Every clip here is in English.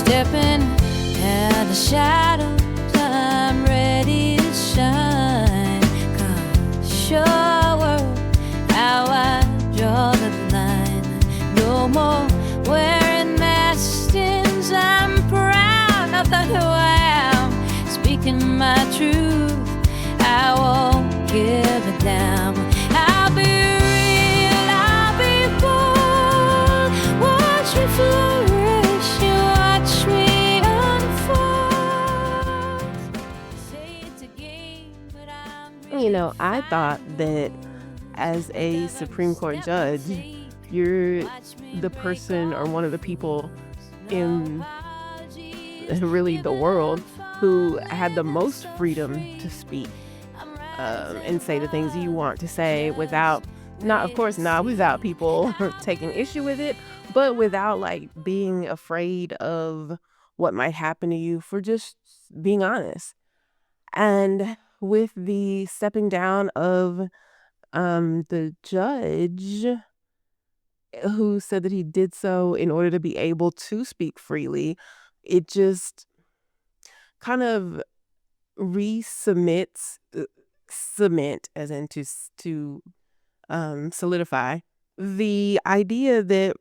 Stepping out the shadows, I'm ready to shine. Come show world how I draw the line. No more wearing masks, I'm proud of who I am. Speaking my truth, I won't give it down. I'll be real, I'll be bold. Watch me flourish, you watch me unfold. Say it's a game, but I'm You know, I thought that as a Supreme Court judge, you're the person or one of the people in really the world who had the most freedom to speak and say the things you want to say without, not, of course, not without people taking issue with it, but without like being afraid of what might happen to you for just being honest. And with the stepping down of the judge who said that he did so in order to be able to speak freely, it just kind of resubmits cement as in to solidify the idea that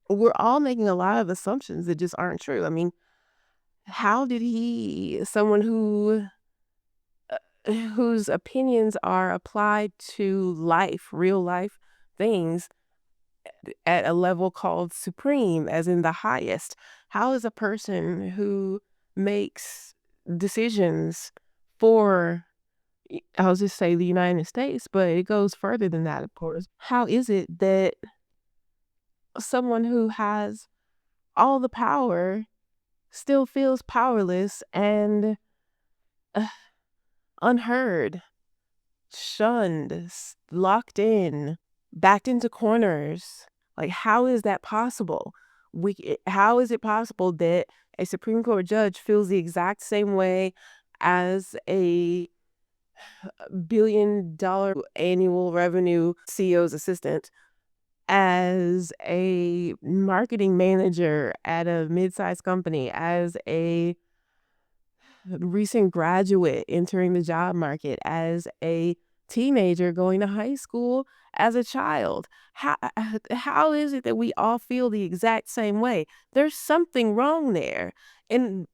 we're all making a lot of assumptions that just aren't true. I mean, how did someone whose opinions are applied to life, real life things at a level called supreme, as in the highest, how is a person who makes decisions for, I'll just say the United States, but it goes further than that, of course. How is it that someone who has all the power still feels powerless and uh, unheard, shunned, locked in, backed into corners? Like, how is that possible? How is it possible that a Supreme Court judge feels the exact same way as a billion-dollar annual revenue CEO's assistant, as a marketing manager at a mid-sized company, as a recent graduate entering the job market, as a teenager going to high school, as a child? How is it that we all feel the exact same way? There's something wrong there. And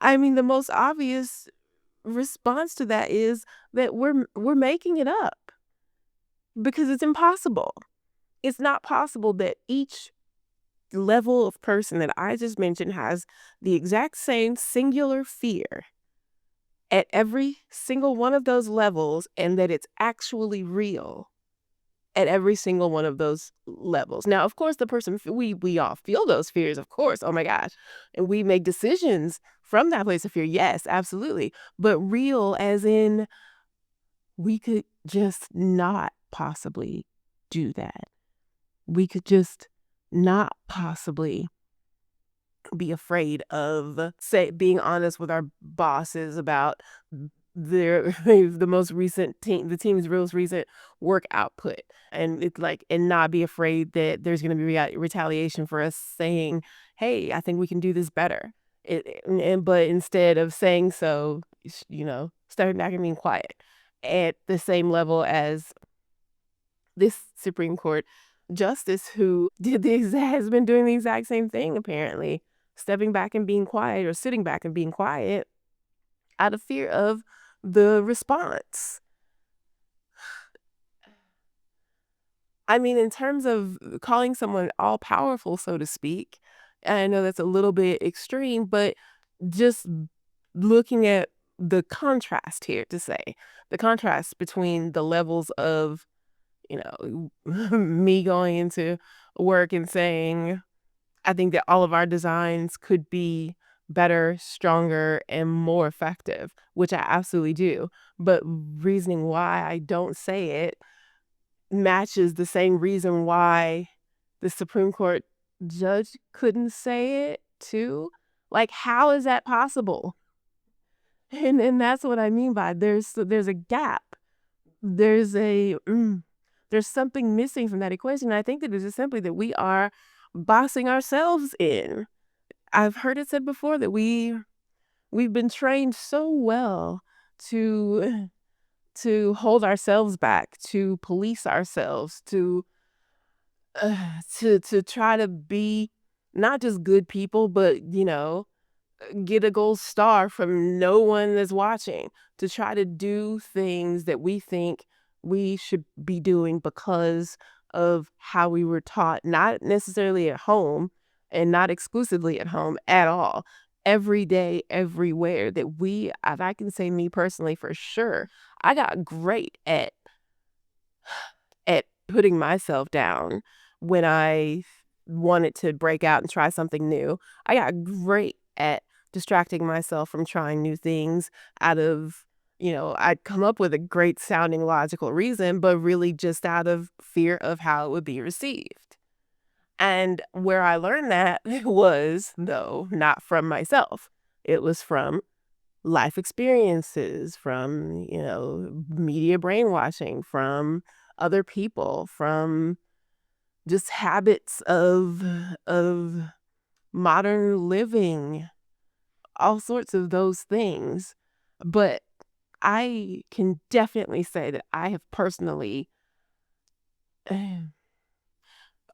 I mean, the most obvious response to that is that we're making it up because it's impossible. It's not possible that each level of person that I just mentioned has the exact same singular fear at every single one of those levels, and that it's actually real at every single one of those levels. Now, of course, the person, we all feel those fears, of course. Oh my gosh. And we make decisions from that place of fear. Yes, absolutely. But real as in we could just not possibly do that. We could just not possibly be afraid of, say, being honest with our bosses about the most recent the team's most recent work output, and it's like, and not be afraid that there's going to be retaliation for us saying, hey, I think we can do this better. But instead of saying so, stepping back and being quiet at the same level as this Supreme Court justice who has been doing the exact same thing, apparently, stepping back and being quiet, or sitting back and being quiet out of fear of the response. I mean, in terms of calling someone all powerful, so to speak, I know that's a little bit extreme, but just looking at the contrast here, to say the contrast between the levels of, me going into work and saying, I think that all of our designs could be better, stronger, and more effective, which I absolutely do. But reasoning why I don't say it matches the same reason why the Supreme Court judge couldn't say it too. Like, how is that possible? And that's what I mean by there's a gap. There's something missing from that equation. And I think that it is simply that we are boxing ourselves in. I've heard it said before that we've been trained so well to hold ourselves back, to police ourselves, to try to be not just good people, but, get a gold star from no one that's watching, to try to do things that we think we should be doing because of how we were taught, not necessarily at home and not exclusively at home at all. Every day, everywhere that and I can say me personally for sure, I got great at putting myself down when I wanted to break out and try something new. I got great at distracting myself from trying new things out of, I'd come up with a great sounding logical reason, but really just out of fear of how it would be received. And where I learned that was, though, not from myself. It was from life experiences, from, media brainwashing, from other people, from just habits of modern living, all sorts of those things. But I can definitely say that I have personally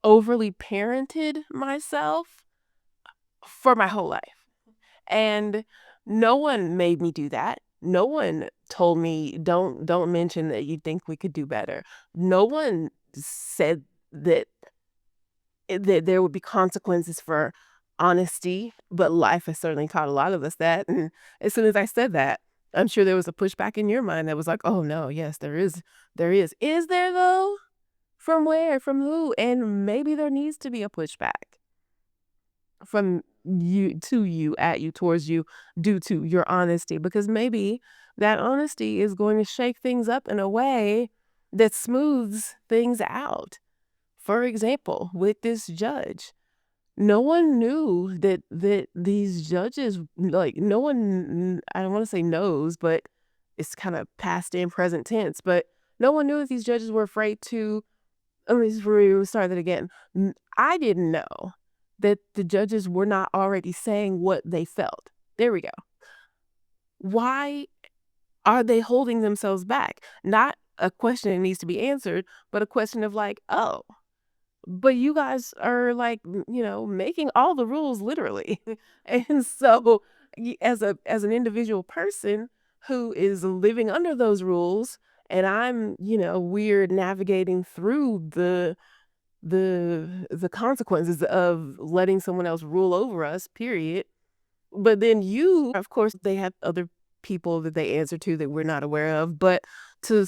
overly parented myself for my whole life. And no one made me do that. No one told me don't mention that you think we could do better. No one said that that there would be consequences for honesty, but life has certainly taught a lot of us that. And as soon as I said that, I'm sure there was a pushback in your mind that was like, "Oh no, yes, there is. There is. Is there though? From where? From who?" And maybe there needs to be a pushback from you to you, at you, towards you, due to your honesty, because maybe that honesty is going to shake things up in a way that smooths things out. For example, with this judge, no one knew that these judges, like, no one, I don't want to say knows, but it's kind of past and present tense, but no one knew that these judges were afraid to, let me start that again. I didn't know that the judges were not already saying what they felt. There we go. Why are they holding themselves back? Not a question that needs to be answered, but a question of like, oh, but you guys are like, making all the rules literally. And so as an individual person who is living under those rules, and I'm, weird navigating through the consequences of letting someone else rule over us, period. But then of course, they have other people that they answer to that we're not aware of, but to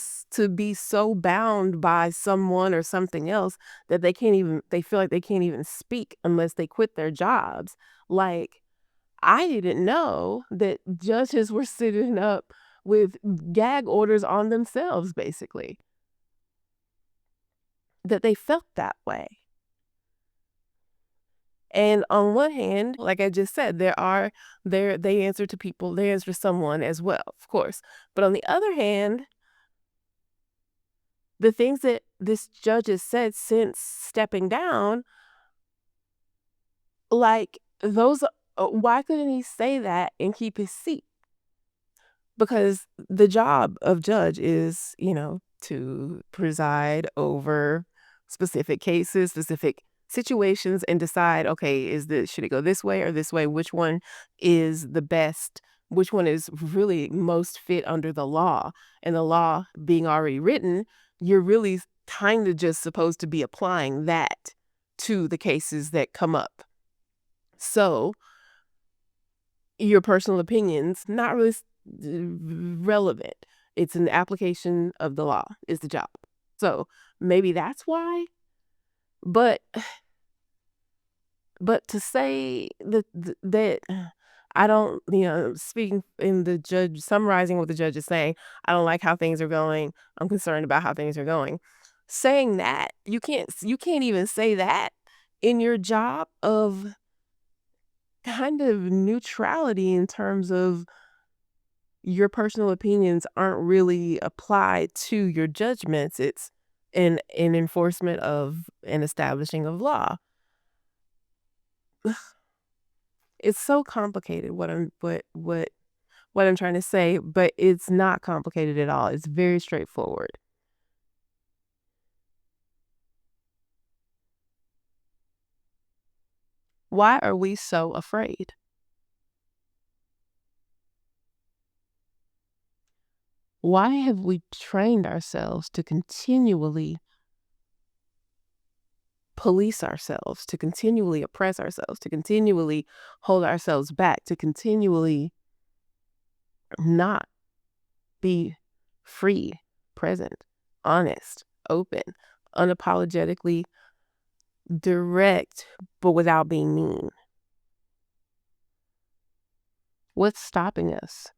be so bound by someone or something else that they feel like they can't even speak unless they quit their jobs. Like, I didn't know that judges were sitting up with gag orders on themselves, basically, that they felt that way. And on one hand, like I just said, they answer to people, they answer to someone as well, of course. But on the other hand, the things that this judge has said since stepping down, like those, why couldn't he say that and keep his seat? Because the job of judge is, to preside over specific cases, specific situations, and decide, okay, should it go this way or this way? Which one is the best? Which one is really most fit under the law? And the law being already written, you're really kind of just supposed to be applying that to the cases that come up. So your personal opinions, not really relevant. It's an application of the law is the job. So maybe that's why. But to say that I don't, speaking in the judge, summarizing what the judge is saying, I don't like how things are going. I'm concerned about how things are going. Saying that, you can't even say that in your job of kind of neutrality in terms of your personal opinions aren't really applied to your judgments. It's an enforcement of an establishing of law. It's so complicated what I'm trying to say, but it's not complicated at all. It's very straightforward. Why are we so afraid? Why have we trained ourselves to continually police ourselves, to continually oppress ourselves, to continually hold ourselves back, to continually not be free, present, honest, open, unapologetically direct, but without being mean? What's stopping us?